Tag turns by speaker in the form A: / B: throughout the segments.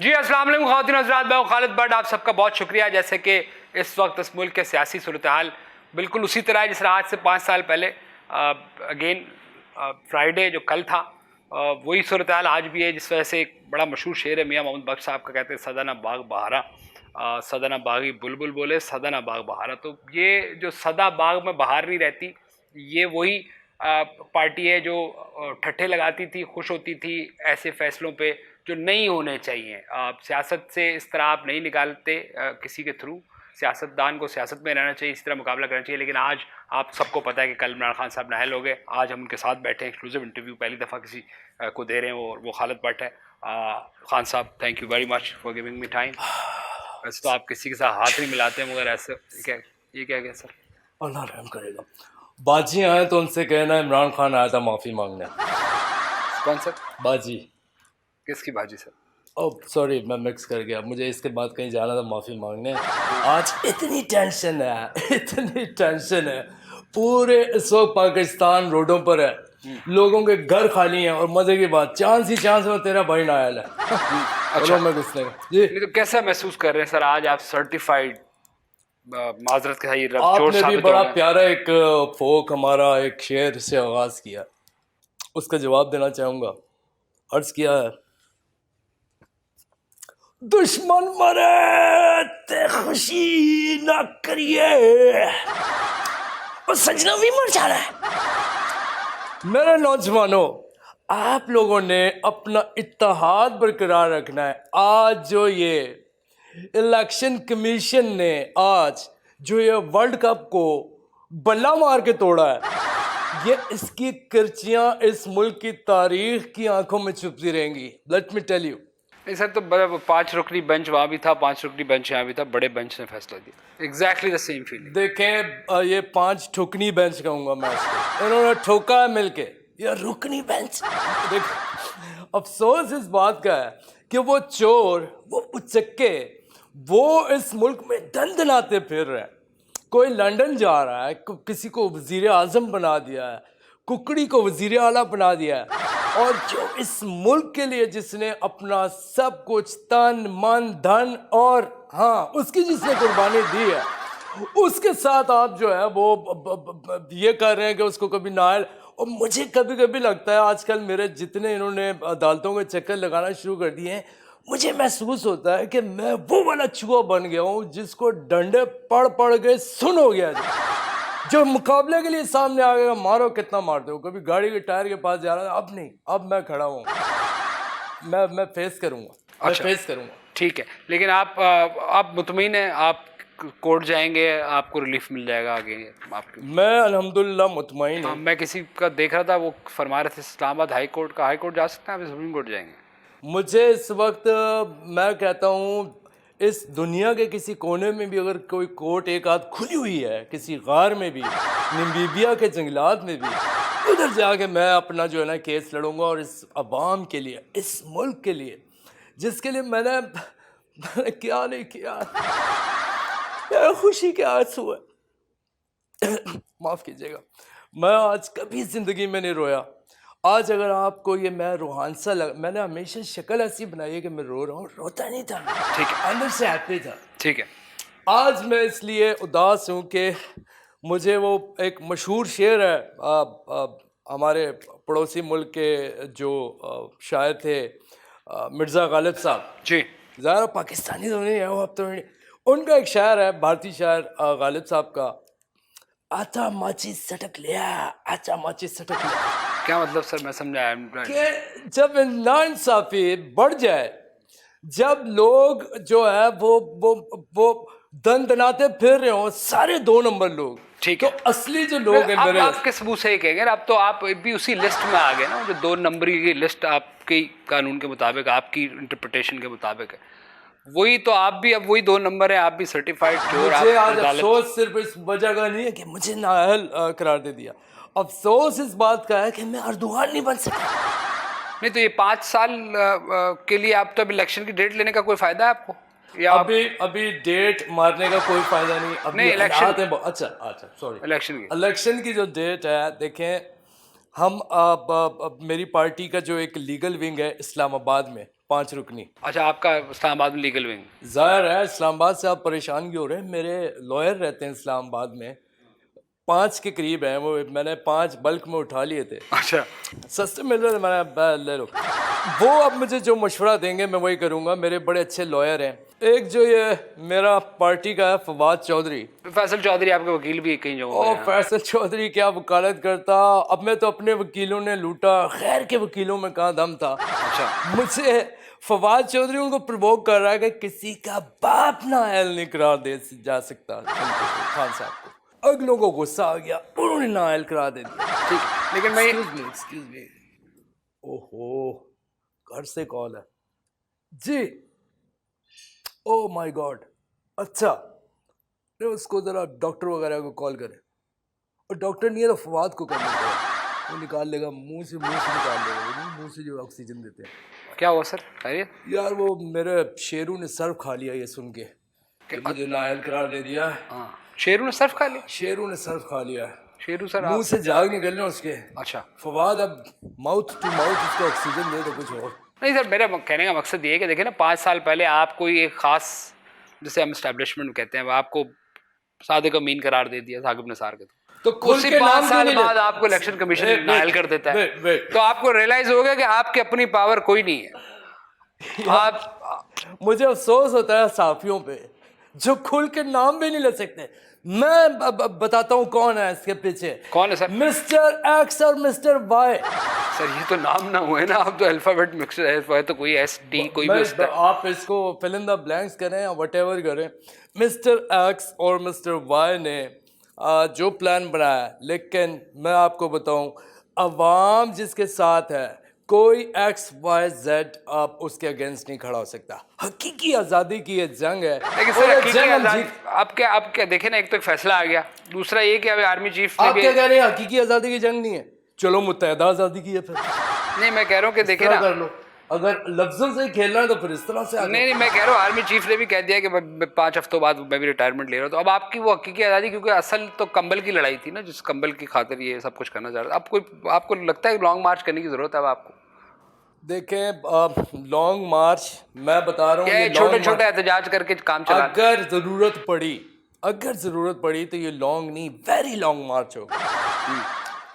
A: جی السلام علیکم خواتین و حضرات، میں خالد بٹ، آپ سب کا بہت شکریہ. جیسے کہ اس وقت اس ملک کے سیاسی صورتحال بالکل اسی طرح ہے جس طرح آج سے 5 سال پہلے اگین فرائیڈے جو کل تھا وہی صورتحال آج بھی ہے. جس وجہ سے ایک بڑا مشہور شعر ہے میاں محمد بخش صاحب کا، کہتے ہیں سدا نہ باغ بہارا، سدا نہ باغی بلبل بولے سدا نہ باغ بہارا. تو یہ جو سدا باغ میں بہار نہیں رہتی، یہ وہی پارٹی ہے جو ٹھٹھے لگاتی تھی، خوش ہوتی تھی ایسے فیصلوں پہ جو نہیں ہونے چاہیے. سیاست سے اس طرح آپ نہیں نکالتے کسی کے تھرو. سیاستدان کو سیاست میں رہنا چاہیے، اس طرح مقابلہ کرنا چاہیے. لیکن آج آپ سب کو پتہ ہے کہ کل عمران خان صاحب نااہل ہو گئے. آج ہم ان کے ساتھ بیٹھے ہیں، ایکسکلوسیو انٹرویو پہلی دفعہ کسی کو دے رہے ہیں، اور وہ خالد بٹ ہے. خان صاحب thank you very much for giving me time. ویسے تو آپ کسی کے ساتھ ہاتھ نہیں ملاتے ہیں، مگر ایسے یہ کیا گیا سر؟
B: اللہ رحم کرے گا. باجی آئے تو ان سے کہنا عمران خان آیا تھا معافی مانگنے.
A: کون سر؟
B: باجی.
A: کس کی باجی سر؟
B: او سوری میں مکس کر گیا، مجھے اس کے بعد کہیں جانا تھا معافی مانگنے. آج اتنی ٹینشن ہے پورے اس وقت پاکستان روڈوں پر ہے، لوگوں کے گھر خالی ہیں، اور مزے کی بات چانس میں تیرا بھائی نااہل ہے.
A: اچھا
B: میں گھسنے کا جی.
A: تو کیسا محسوس کر رہے ہیں سر آج آپ سرٹیفائیڈ؟ معذرت کے یہ رب
B: آپ
A: چور
B: نے بھی
A: ثابت ہو
B: بڑا
A: گئے.
B: پیارا ایک فوک ہمارا ایک شعر سے آغاز کیا، اس کا جواب دینا چاہوں گا. عرض کیا ہے: دشمن مرے تے خوشی نہ کریے، اور سجنا بھی مر جانا ہے. میرے نوجوانوں، آپ لوگوں نے اپنا اتحاد برقرار رکھنا ہے. آج جو یہ الیکشن کمیشن نے آج جو یہ ورلڈ کپ کو بلا مار کے توڑا ہے، یہ اس کی کرچیاں اس ملک کی تاریخ کی آنکھوں میں چھپتی رہیں گی. Let me tell you.
A: نہیں سر، تو 5 رکنی بینچ وہاں بھی تھا، 5 رکنی بینچ یہاں بھی تھا، بڑے بینچ نے فیصلہ دیا. Exactly the same feeling.
B: دیکھیں یہ 5 ٹھکنی بینچ کہوں گا میں اس کو، انہوں نے ٹھوکا ہے مل کے. یہ رکنی بینچ. افسوس اس بات کا ہے کہ وہ چور، وہ اچکے، وہ اس ملک میں دندناتے پھر رہے ہیں. کوئی لنڈن جا رہا ہے، کسی کو وزیر اعظم بنا دیا ہے، ککڑی کو وزیر اعلیٰ بنا دیا ہے، اور جو اس ملک کے لیے جس نے اپنا سب کچھ تن من دھن اور ہاں اس کی جس نے قربانی دی ہے، اس کے ساتھ آپ جو ہے وہ یہ کر رہے ہیں کہ اس کو کبھی نااہل. اور مجھے کبھی کبھی لگتا ہے آج کل میرے جتنے انہوں نے عدالتوں کے چکر لگانا شروع کر دیے ہیں، مجھے محسوس ہوتا ہے کہ میں وہ والا چوہا بن گیا ہوں جس کو ڈنڈے پڑ کے سن ہو گیا، جو مقابلے کے لیے سامنے آ گیا مارو کتنا مارتے ہو. کبھی گاڑی کے ٹائر کے پاس جا رہا تھا، اب نہیں، اب میں کھڑا ہوں، میں فیس کروں گا.
A: اچھا ٹھیک ہے. لیکن آپ مطمئن ہیں آپ کورٹ جائیں گے، آپ کو ریلیف مل جائے گا آگے آپ کی؟
B: میں الحمدللہ مطمئن ہوں.
A: میں کسی کا دیکھ رہا تھا، وہ فرما رہے تھے اسلام آباد ہائی کورٹ جا سکتے ہیں آپ، سپریم کورٹ جائیں گے؟
B: مجھے اس وقت میں کہتا ہوں اس دنیا کے کسی کونے میں بھی اگر کوئی کورٹ ایک آدھ کھلی ہوئی ہے، کسی غار میں بھی، نمبیبیا کے جنگلات میں بھی، ادھر جا کے میں اپنا جو ہے نا کیس لڑوں گا. اور اس عوام کے لیے، اس ملک کے لیے جس کے لیے میں نے کیا نہیں کیا، خوشی کے آنسو ہے. معاف کیجیے گا، میں آج کبھی زندگی میں نہیں رویا. آج اگر آپ کو یہ میں روحان سا میں نے ہمیشہ شکل ایسی بنائی ہے کہ میں رو رہا ہوں، روتا نہیں تھا،
A: ٹھیک ہے،
B: اندر سے ہیپی تھا.
A: ٹھیک ہے.
B: آج میں اس لیے اداس ہوں کہ مجھے وہ ایک مشہور شعر ہے ہمارے پڑوسی ملک کے جو شاعر تھے مرزا غالب صاحب،
A: جی
B: ظاہر پاکستانی تو نہیں ہے وہ، اب تو ان کا ایک شاعر ہے بھارتی شاعر غالب صاحب کا: آتا ماچی سٹک لیا، آتا ماچی سٹک لیا.
A: کیا مطلب سر؟ میں سمجھا
B: کہ جب ناانصافی بڑھ جائے، جب لوگ جو ہے وہ دن دناتے پھر رہے ہوں، سارے 2 نمبر لوگ،
A: ٹھیک
B: تو
A: ہے.
B: اصلی جو لوگ ہیں
A: اب
B: میرے
A: آپ کس ثبوت سے یہ کہیں گے؟ اب تو آپ بھی اسی لسٹ میں آ گئے نا، جو 2 نمبری کی لسٹ آپ کی قانون کے مطابق، آپ کی انٹرپریٹیشن کے مطابق ہے، وہی تو آپ بھی اب وہی 2 نمبر ہیں، آپ بھی سرٹیفائڈ چور.
B: مجھے آج افسوس صرف اس وجہ کا نہیں ہے کہ مجھے نااہل قرار دے دیا، افسوس اس بات کا ہے کہ میں اردوغان نہیں بن سکا.
A: نہیں تو یہ 5 سال کے لیے آپ تو اب الیکشن کی ڈیٹ لینے کا کوئی فائدہ ہے آپ کو؟ یا
B: ابھی ڈیٹ مارنے کا کوئی فائدہ نہیں. ابھی
A: نہیں، الیکشن،
B: اچھا سوری،
A: الیکشن کی
B: الیکشن کی جو ڈیٹ ہے، دیکھیں ہم میری پارٹی کا جو ایک لیگل ونگ ہے اسلام آباد میں 5 رکنی.
A: اچھا آپ کا اسلام آباد میں لیگل ونگ.
B: ظاہر ہے اسلام آباد سے آپ پریشان کیوں ہو رہے ہیں؟ میرے لائر رہتے ہیں اسلام آباد میں 5 کے قریب ہیں وہ. میں نے 5 بلک میں اٹھا لیے تھے.
A: اچھا
B: سستے مل رہے میں نے لے لو. وہ اب مجھے جو مشورہ دیں گے میں وہی کروں گا. میرے بڑے اچھے لائر ہیں. ایک جو یہ میرا پارٹی کا ہے فواد چودھری.
A: فیصل چودھری آپ کے وکیل بھی کئی جگہوں
B: اور
A: پہ ہیں.
B: فیصل چودھری کیا وکالت کرتا. اب میں تو اپنے وکیلوں نے لوٹا, خیر کے وکیلوں میں کہاں دم تھا.
A: اچھا
B: مجھے فواد چودھری ان کو پرووک کر رہا ہے کہ کسی کا باپ نااہل نہیں قرار دے جا سکتا خان صاحب کو. اگلوں کو غصہ آ گیا, انہوں نے نااہل قرار دے دیا.
A: ٹھیک لیکن میں
B: ایکسکیوز می اوہو گھر سے کال ہے جی. او مائی گاڈ. اچھا اس کو ذرا ڈاکٹر وغیرہ کو کال کرے. اور ڈاکٹر نہیں ہے تو فواد کو کرنا پڑے. وہ نکال لے گا منہ سے نکال لے گا, منہ سے جو آکسیجن دیتے ہیں.
A: کیا ہوا سر خیریت؟
B: یار وہ میرے شیرو نے سرف کھا لیا یہ سن کے کہ مجھے نااہل قرار دے دیا.
A: ہاں شیرو نے صرف کھا لیا.
B: شیرو نے سرف کھا لیا.
A: شیرو سر
B: منہ سے جاگ نکلنا اس کے.
A: اچھا
B: فواد اب ماؤتھ ٹو ماؤتھ اس کو آکسیجن دے تو کچھ اور.
A: نہیں سر, میرا کہنے کا مقصد یہ ہے کہ دیکھیں نا 5 سال پہلے آپ کوئی ایک خاص جسے ہم اسٹیبلشمنٹ کہتے ہیں وہ آپ کو صادق امین قرار دے دیا ثاقب نثار کے
B: تو
A: اسی 5 سال بعد آپ کو الیکشن کمیشن نائل کر دیتا ہے. تو آپ کو ریئلائز ہوگا کہ آپ کی اپنی پاور کوئی نہیں ہے. آپ
B: مجھے افسوس ہوتا ہے صحافیوں پہ جو کھل کے نام بھی نہیں لے سکتے. میں بتاتا ہوں کون ہے اس کے پیچھے.
A: کون ہے سر؟
B: مسٹر ایکس اور مسٹر وائی.
A: سر یہ تو نام نہ ہوئے نا, اب تو الفابیٹ مکس ہے تو کوئی ایس ٹی کوئی بھی ہوتا ہے.
B: آپ اس کو فل ان دا بلینکس کریں یا وٹ ایور کریں. مسٹر ایکس اور مسٹر وائی نے جو پلان بنایا, لیکن میں آپ کو بتاؤں عوام جس کے ساتھ ہے کوئی ایکس وائی زیڈ آپ اس کے اگینسٹ نہیں کھڑا ہو سکتا. حقیقی آزادی کی یہ جنگ ہے.
A: لیکن سر حقیقی آزادی اب کیا دیکھیں نا, ایک تو ایک فیصلہ آ گیا, دوسرا یہ کہ اب آرمی چیف نے
B: آپ کیا کہہ رہے ہیں حقیقی آزادی کی جنگ نہیں ہے؟ چلو متحدہ آزادی کی ہے پھر.
A: نہیں میں کہہ رہا ہوں کہ دیکھیں نا,
B: کر لو اگر لفظوں سے ہی کھیلنا ہے تو پھر اس طرح سے
A: نہیں میں کہہ رہا ہوں آرمی چیف نے بھی کہہ دیا کہ میں 5 ہفتوں بعد میں بھی ریٹائرمنٹ لے رہا ہوں. تو اب آپ کی وہ حقیقی آزادی, کیونکہ اصل تو کمبل کی لڑائی تھی نا, جس کمبل کی خاطر یہ سب کچھ کرنا چاہ رہا تھا. اب آپ کو لگتا ہے کہ لانگ مارچ کرنے کی ضرورت ہے اب آپ کو؟
B: دیکھیں لانگ مارچ میں بتا رہا ہوں
A: چھوٹے چھوٹے احتجاج کر کے کام چلا,
B: اگر ضرورت پڑی تو یہ لانگ نہیں ویری لانگ مارچ ہوگا.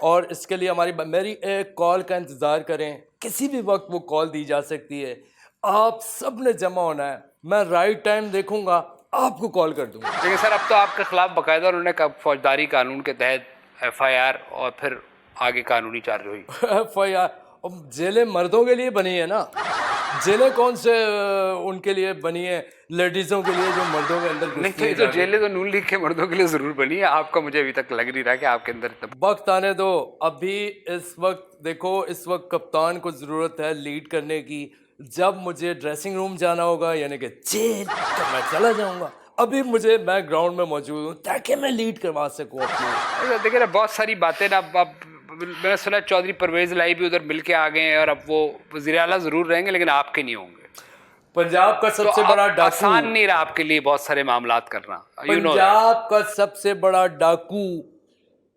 B: اور اس کے لیے میری ایک کال کا انتظار کریں. کسی بھی وقت وہ کال دی جا سکتی ہے. آپ سب نے جمع ہونا ہے. میں رائٹ ٹائم دیکھوں گا آپ کو کال کر دوں گا.
A: لیکن سر اب تو آپ کے خلاف باقاعدہ انہوں نے فوجداری قانون کے تحت FIR اور پھر آگے قانونی چارجوئی.
B: FIR جیلیں مردوں کے لیے بنی ہے نا, جیلیں کون سے ان کے لیے بنی ہے لیڈیزوں کے لیے جو مردوں کے اندر
A: نہیں تو جیلیں تو نون لیگ کے مردوں کے لیے ضرور بنی ہے. آپ کا مجھے ابھی تک لگ نہیں رہا کہ آپ کے اندر
B: وقت آنے دو. ابھی اس وقت دیکھو, اس وقت کپتان کو ضرورت ہے لیڈ کرنے کی. جب مجھے ڈریسنگ روم جانا ہوگا یعنی کہ جیل, تو میں چلا جاؤں گا. ابھی میں گراؤنڈ میں موجود ہوں تاکہ میں لیڈ کروا سکوں اپنی.
A: دیکھیں نا بہت ساری باتیں نا, اب میں نے سنا چودھری پرویز الہی بھی ادھر مل کے آ گئے ہیں, اور اب وہ وزیر اعلیٰ ضرور رہیں گے لیکن آپ کے نہیں ہوں گے.
B: پنجاب کا سب سے بڑا ڈاکو,
A: آسان نہیں رہا آپ کے لیے بہت سارے معاملات کرنا.
B: پنجاب کا سب سے بڑا ڈاکو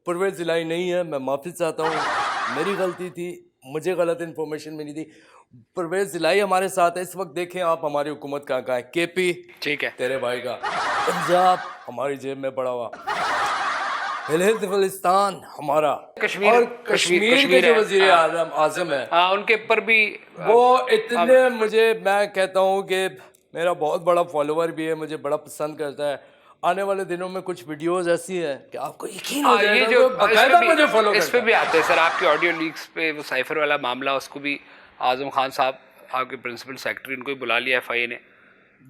B: پرویز الہی نہیں ہے. میں معافی چاہتا ہوں, میری غلطی تھی, مجھے غلط انفارمیشن ملی تھی. پرویز الہی ہمارے ساتھ ہے اس وقت. دیکھیں آپ ہماری حکومت کہاں ہے. KP
A: ٹھیک ہے
B: تیرے بھائی کا, پنجاب ہماری جیب میں پڑا ہوا, ہلد بلستان ہمارا, اور کشمیر کے جو وزیر اعظم ہے
A: ان کے اوپر بھی
B: وہ اتنے, میں کہتا ہوں کہ میرا بہت بڑا فالوور بھی ہے, مجھے بڑا پسند کرتا ہے. آنے والے دنوں میں کچھ ویڈیوز ایسی ہیں کہ آپ کو یقین ہو جائے گا, باقاعدہ مجھے فالو کرتا ہے.
A: اس پہ بھی آتے ہیں سر آپ کے آڈیو لیکس پہ, وہ سائفر والا معاملہ, اس کو بھی اعظم خان صاحب آپ کے پرنسپل سیکرٹری ان کو بھی بلا لیا FIA نے.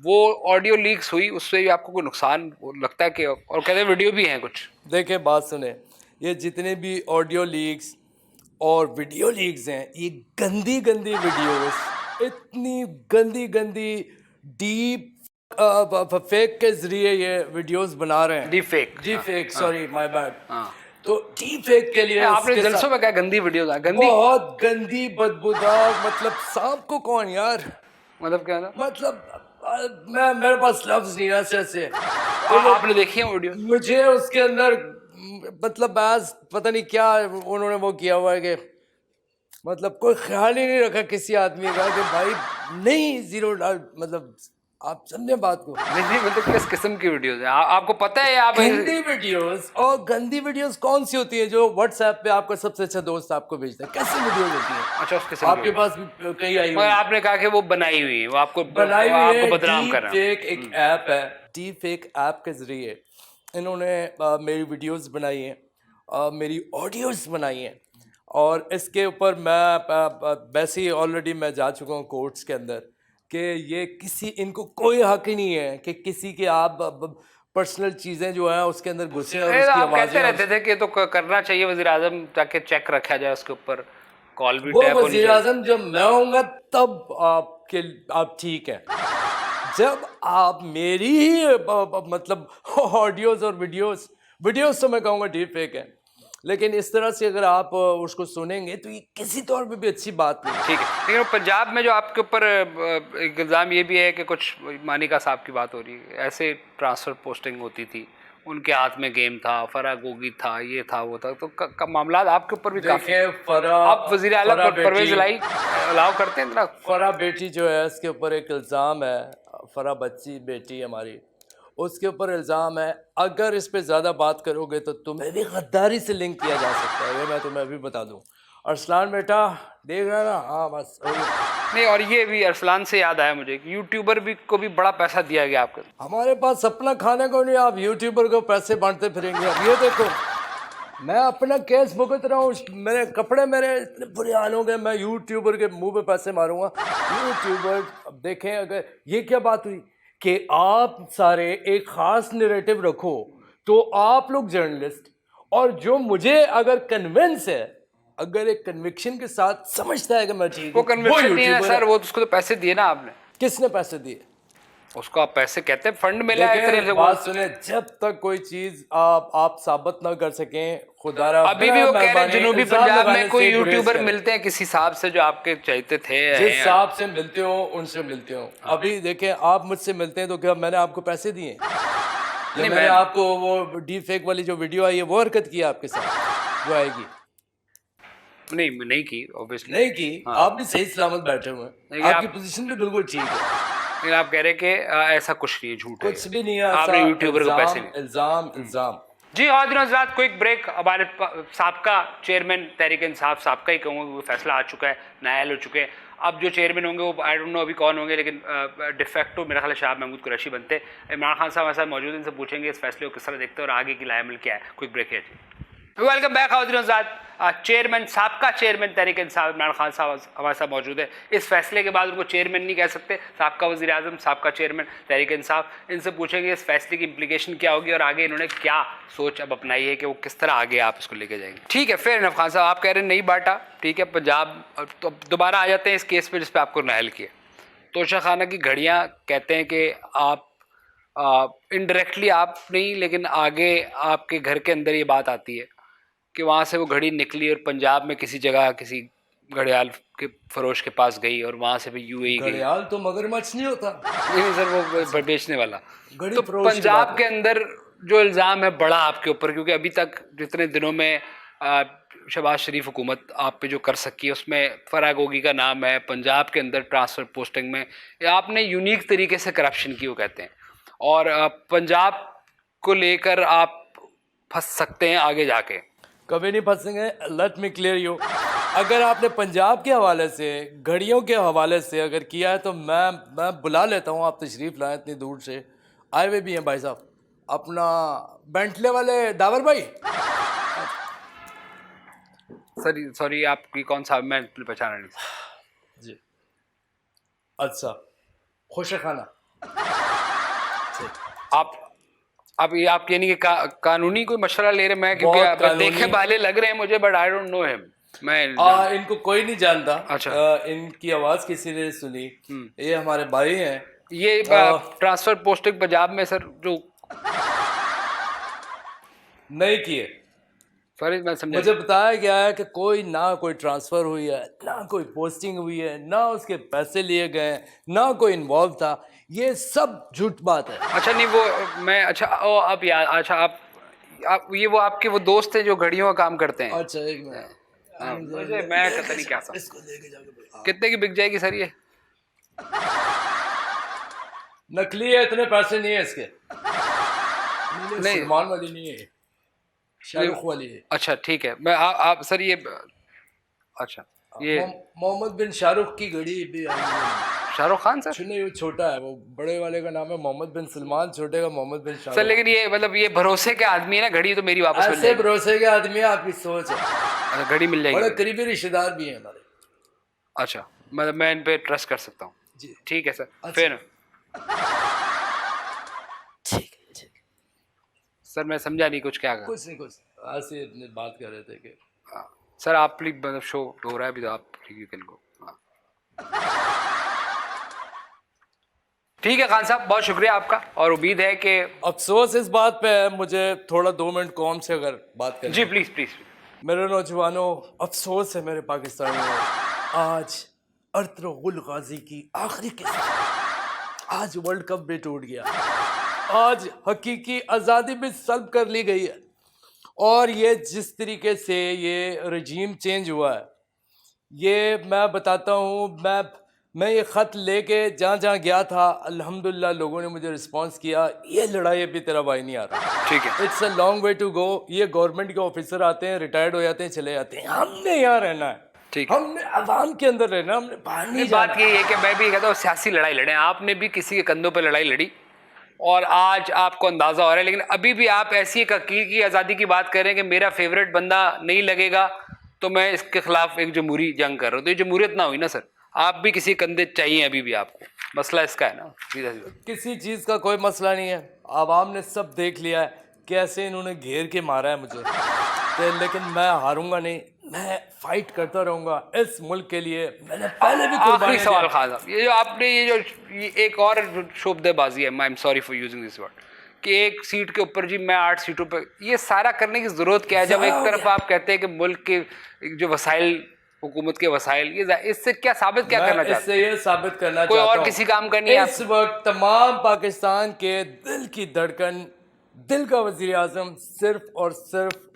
A: وہ آڈیو لیکس ہوئی, اس سے بھی آپ کو کوئی نقصان لگتا ہے کہ, اور کہتے ہیں ویڈیو بھی ہیں کچھ.
B: دیکھیں بات سنیں, یہ جتنے بھی آڈیو لیکس اور ویڈیو لیکس ہیں, یہ گندی ویڈیوز, اتنی گندی ڈیپ فیک کے ذریعے یہ ویڈیوز بنا رہے ہیں. ڈی فیک سوری مائی بیڈ. تو ڈی فیک کے لیے
A: آپ نے جلسوں میں کیا گندی ویڈیوز ہیں, گندی
B: بہت گندی بدبودار, مطلب سانپ کو کون یار,
A: مطلب کیا نا,
B: مطلب میرے پاس لفظ نہیں ایسے.
A: آپ نے دیکھی ہے ویڈیو؟
B: مجھے اس کے اندر مطلب بس پتہ نہیں کیا انہوں نے وہ کیا ہوا ہے کہ مطلب کوئی خیال ہی نہیں رکھا کسی آدمی کا کہ بھائی نہیں زیرو مطلب آپ سمجھیں بات کو.
A: نہیں مطلب کس قسم کی ویڈیوز ہیں آپ کو پتہ ہے آپ
B: گندی ویڈیوز. اور گندی ویڈیوز کون سی ہوتی ہیں جو واٹس ایپ پہ آپ کا سب سے اچھا دوست آپ کو بھیجتا ہے؟ کیسی ویڈیوز ہوتی ہیں؟
A: اچھا اس قسم
B: آپ کے پاس بھی کئی آئی ہوئی.
A: آپ نے کہا کہ وہ بنائی ہوئی ہے, وہ آپ کو
B: بنائی ہوئی ہے.
A: بدنام کر رہا ہے.
B: ڈیپ فیک ایک ایپ ہے, ڈیپ فیک ایپ کے ذریعے انہوں نے میری ویڈیوز بنائی ہیں, میری آڈیوز بنائی ہیں, اور اس کے اوپر میں ویسے ہی آلریڈی میں جا چکا ہوں کورٹس کے اندر کہ یہ کسی ان کو کوئی حق ہی نہیں ہے کہ کسی کے آپ پرسنل چیزیں جو ہیں اس کے اندر گھسیں اور اس کی
A: آپ کہتے
B: آوازیں.
A: رہتے تھے کہ تو کرنا چاہیے وزیر اعظم تاکہ چیک رکھا جائے اس کے اوپر, کال بھی
B: وہ
A: ٹیپ ہونی
B: وزیر
A: چاہیے.
B: اعظم جب میں ہوں گا تب آپ ٹھیک ہیں. جب آپ میری ہی مطلب آڈیوز اور ویڈیوز تو میں کہوں گا ڈیپ فیک ہے, لیکن اس طرح سے اگر آپ اس کو سنیں گے تو یہ کسی طور پہ بھی اچھی بات نہیں.
A: ٹھیک ہے, لیکن پنجاب میں جو آپ کے اوپر ایک الزام یہ بھی ہے کہ کچھ مانیکا صاحب کی بات ہو رہی ہے, ایسے ٹرانسفر پوسٹنگ ہوتی تھی, ان کے ہاتھ میں گیم تھا, فرا گوگی تھا, یہ تھا وہ تھا, تو معاملات آپ کے اوپر بھی کافی. آپ وزیر اعلیٰ پرویز الاؤ کرتے ہیں نا.
B: فرا بیٹی جو ہے اس کے اوپر ایک الزام ہے, فرا بچی بیٹی ہماری, اس کے اوپر الزام ہے اگر اس پہ زیادہ بات کرو گے تو تمہیں بھی غداری سے لنک کیا جا سکتا ہے. یہ میں تمہیں ابھی بتا دوں. ارسلان بیٹا دیکھ رہا نا, ہاں بس
A: نہیں. اور یہ بھی ارسلان سے یاد آیا مجھے کہ یوٹیوبر بھی کو بھی بڑا پیسہ دیا گیا آپ کو.
B: ہمارے پاس اپنا کھانے کو نہیں, آپ یوٹیوبر کو پیسے بانٹتے پھریں گے. اب یہ دیکھو میں اپنا کیس بھگت رہا ہوں, میرے کپڑے میرے اتنے برے حال ہو گئے, میں یوٹیوبر کے منہ پہ پیسے ماروں گا. یوٹیوبر اب دیکھیں, اگر یہ کیا بات ہوئی کہ آپ سارے ایک خاص نیریٹو رکھو تو آپ لوگ جرنلسٹ, اور جو مجھے اگر کنونس ہے, اگر ایک کنوکشن کے ساتھ سمجھتا ہے کہ میں ٹھیک
A: وہ
B: ہوں,
A: کنوکشن نہیں ہے سر, وہ اس کو تو پیسے دیے نا آپ نے.
B: کس نے پیسے دیے؟
A: اس کو آپ پیسے کہتے ہیں, فنڈ ملا ہے.
B: دیکھیں بات سنیں, جب تک کوئی چیز آپ ثابت نہ کر سکیں, خدا را
A: ابھی بھی وہ کہہ رہے ہیں جنوبی پنجاب میں کوئی یوٹیوبر
B: ملتے
A: ملتے ہیں کسی صاحب سے جو آپ کے چاہتے تھے,
B: جس صاحب سے ملتے ہوں ان سے ملتے ہوں. ابھی دیکھیں آپ مجھ سے ملتے ہیں تو کیا میں نے آپ کو پیسے دیے؟ میں نے آپ کو وہ ڈیپ فیک والی جو ویڈیو آئی ہے وہ حرکت کی آپ کے ساتھ جو آئے گی؟
A: نہیں کی, obviously
B: نہیں کی. آپ بھی صحیح سلامت بیٹھے ہوئے ہیں, آپ کی پوزیشن بھی بالکل ٹھیک ہے,
A: لیکن آپ کہہ رہے کہ ایسا کچھ نہیں ہے, جھوٹ ہے,
B: کچھ بھی نہیں ہے.
A: آپ نے یوٹیوبر کو پیسے نہیں.
B: الزام.
A: جی خواتین حضرات, کوئک بریک. ہمارے سابقہ چیئرمین تحریک انصاف, سابقہ ہی کہوں گا, وہ فیصلہ آ چکا ہے, نائل ہو چکے ہیں. اب جو چیئرمین ہوں گے وہ آئی ڈونٹ نو ابھی کون ہوں گے, لیکن ڈیفیکٹو میرا خیال ہے شہاب محمود قریشی بنتے. عمران خان صاحب ہمارے ساتھ موجود ہیں, ان سے پوچھیں گے اس فیصلے کو کس طرح دیکھتے ہیں اور آگے کی لائے عمل کیا ہے. کوئک بریک ہے جی. ویلکم بیک خواتین حضرات. چیئرمین, سابقہ چیئرمین تحریک انصاف عمران خان صاحب ہمارے ساتھ موجود ہے. اس فیصلے کے بعد ان کو چیئرمین نہیں کہہ سکتے, سابقہ وزیر اعظم, سابقہ چیئرمین تحریک انصاف. ان سے پوچھیں گے اس فیصلے کی امپلیکیشن کیا ہوگی اور آگے انہوں نے کیا سوچ اب اپنائی ہے کہ وہ کس طرح آگے آپ اس کو لے کے جائیں گے. ٹھیک ہے, فیئر انف. خان صاحب آپ کہہ رہے ہیں نہیں بانٹا, ٹھیک ہے, پنجاب. تو دوبارہ آ جاتے ہیں اس کیس پہ جس پہ آپ کو نااہل کیا. توشہ خانہ کی گھڑیاں کہتے ہیں کہ آپ انڈائریکٹلی آپ نہیں, لیکن آگے آپ کے گھر کے اندر یہ بات آتی ہے کہ وہاں سے وہ گھڑی نکلی اور پنجاب میں کسی جگہ کسی گھڑیال کے فروش کے پاس گئی اور وہاں سے بھی یو اے ای گئی.
B: گھڑیال تو مگرمچھ نہیں ہوتا.
A: نہیں سر, وہ بیچنے والا. تو پنجاب کے اندر جو الزام ہے بڑا آپ کے اوپر, کیونکہ ابھی تک جتنے دنوں میں شہباز شریف حکومت آپ پہ جو کر سکی ہے اس میں فرا گوگی کا نام ہے. پنجاب کے اندر ٹرانسفر پوسٹنگ میں آپ نے یونیک طریقے سے کرپشن کی, وہ کہتے ہیں, اور پنجاب کو لے کر آپ پھنس سکتے ہیں آگے جا کے.
B: کبھی نہیں پھنسیں گے. لیٹ می کلیئر یو, اگر آپ نے پنجاب کے حوالے سے, گھڑیوں کے حوالے سے اگر کیا ہے تو میں بلا لیتا ہوں, آپ تشریف لائیں اتنی دور سے, آئے ہوئے بھی ہیں بھائی صاحب, اپنا بینٹلے والے ڈاور بھائی.
A: سوری آپ کی کون صاحب, میں پہچانا نہیں
B: جی. اچھا, خوش خانہ.
A: آپ یہ آپ یعنی کہ قانونی کوئی مشورہ لے رہے ہیں, میں کیونکہ دیکھے بالے لگ رہے ہیں مجھے, بٹ آئی ڈونٹ نو ہم. میں
B: ان کو کوئی نہیں جانتا.
A: اچھا,
B: ان کی آواز کسی نے سنی, یہ ہمارے بھائی ہیں.
A: یہ ٹرانسفر پوسٹنگ پنجاب میں سر جو
B: نہیں کیے,
A: سوری میں سمجھا,
B: مجھے بتایا گیا ہے کہ کوئی نہ کوئی ٹرانسفر ہوئی ہے, نہ کوئی پوسٹنگ ہوئی ہے, نہ اس کے پیسے لیے گئے, نہ کوئی انوالو تھا. یہ سب جھوٹ بات ہے.
A: اچھا نہیں وہ میں, اچھا اب یاد, اچھا آپ یہ وہ آپ کے وہ دوست ہیں جو گھڑیوں کا کام کرتے ہیں.
B: اچھا ایک منٹ,
A: میں پتہ نہیں کیا
B: اس کو لے کے جا کے
A: کتنے کی بک جائے گی سر یہ؟
B: نکلی ہے, اتنے پیسے نہیں ہے اس کے.
A: نہیں
B: سلمان والی نہیں ہے, شاہ رخ والی ہے.
A: اچھا ٹھیک ہے. میں آپ سر یہ اچھا یہ
B: محمد بن شاہ رخ کی گھڑی بھی آئی ہے.
A: شاہ رخ خان سر؟
B: نہیں وہ چھوٹا ہے, وہ بڑے والے کا نام ہے محمد بن سلمان, چھوٹے کا محمد بن شاہ
A: سر.
B: رخ.
A: لیکن یہ مطلب یہ بھروسے کے آدمی ہے نا, گھڑی تو میری واپس مل
B: ایسے
A: جائے گی.
B: بھروسے کے آدمی ہے, آپ کی سوچ ہے.
A: اچھا گھڑی مل جائے
B: بڑے
A: گی.
B: قریبی رشتہ دار بھی ہیں ہمارے.
A: اچھا مطلب میں ان پہ ٹرسٹ کر سکتا ہوں.
B: جی
A: ٹھیک ہے سر. پھر سر میں سمجھا نہیں کچھ کیا کہا.
B: کچھ نہیں, کچھ ایسے بات کر رہے تھے کہ
A: سر آپ پلیز مطلب شو ہو رہا ہے ابھی تو آپ کل کو. ٹھیک ہے خان صاحب, بہت شکریہ آپ کا, اور امید ہے کہ
B: افسوس اس بات پہ ہے, مجھے تھوڑا 2 منٹ قوم سے اگر بات کریں.
A: جی پلیز پلیز.
B: میرے نوجوانوں, افسوس ہے میرے پاکستانیوں, آج ارطغرل غازی کی آخری قسط, آج ورلڈ کپ بھی ٹوٹ گیا, آج حقیقی آزادی بھی سلب کر لی گئی ہے. اور یہ جس طریقے سے یہ رجیم چینج ہوا ہے, یہ میں بتاتا ہوں, میں یہ خط لے کے جہاں جہاں گیا تھا, الحمدللہ لوگوں نے مجھے رسپانس کیا, یہ لڑائی ابھی تیرا بھائی نہیں آ رہا.
A: ٹھیک ہے.
B: It's a long way to go. یہ گورنمنٹ کے آفیسر آتے ہیں, ریٹائرڈ ہو جاتے ہیں, چلے جاتے ہیں. ہم نے یہاں رہنا ہے,
A: ٹھیک ہے.
B: ہم نے عوام کے اندر رہنا, ہم نے باہر نہیں جانا.
A: بات یہ ہے کہ میں بھی کہتا ہوں سیاسی لڑائی لڑیں. آپ نے بھی کسی کے کندھوں پہ لڑائی لڑی اور آج آپ کو اندازہ ہو رہا ہے, لیکن ابھی بھی آپ ایسی ایک حقیقی آزادی کی بات کر رہے ہیں کہ میرا فیوریٹ بندہ نہیں لگے گا تو میں اس کے خلاف ایک جمہوری جنگ کر رہا ہوں. تو یہ جمہوریت نہ ہوئی نا سر. آپ بھی کسی کندھے چاہیے ابھی بھی آپ کو. مسئلہ اس کا ہے نا.
B: کسی چیز کا کوئی مسئلہ نہیں ہے, عوام نے سب دیکھ لیا ہے کیسے انہوں نے گھیر کے مارا ہے مجھے, لیکن میں ہاروں گا نہیں, میں فائٹ کرتا رہوں گا اس ملک کے لیے. میں نے پہلے بھی
A: آخری سوال خان صاحب, یہ جو آپ نے یہ جو ایک اور شعبدے بازی ہے, I am sorry for using this word, کہ ایک سیٹ کے اوپر جی میں 8 سیٹوں پہ, یہ سارا کرنے کی ضرورت کیا ہے جب ایک طرف آپ کہتے ہیں کہ ملک کے جو وسائل, حکومت کے وسائل, یہ اس سے کیا ثابت کیا کرنا چاہتے ہیں؟
B: اس سے یہ ثابت کرنا
A: کوئی
B: چاہتا
A: اور
B: ہوں
A: کسی کام کا نہیں ہے
B: اس وقت تمام پاکستان کے دل کی دھڑکن, دل کا وزیر اعظم صرف اور صرف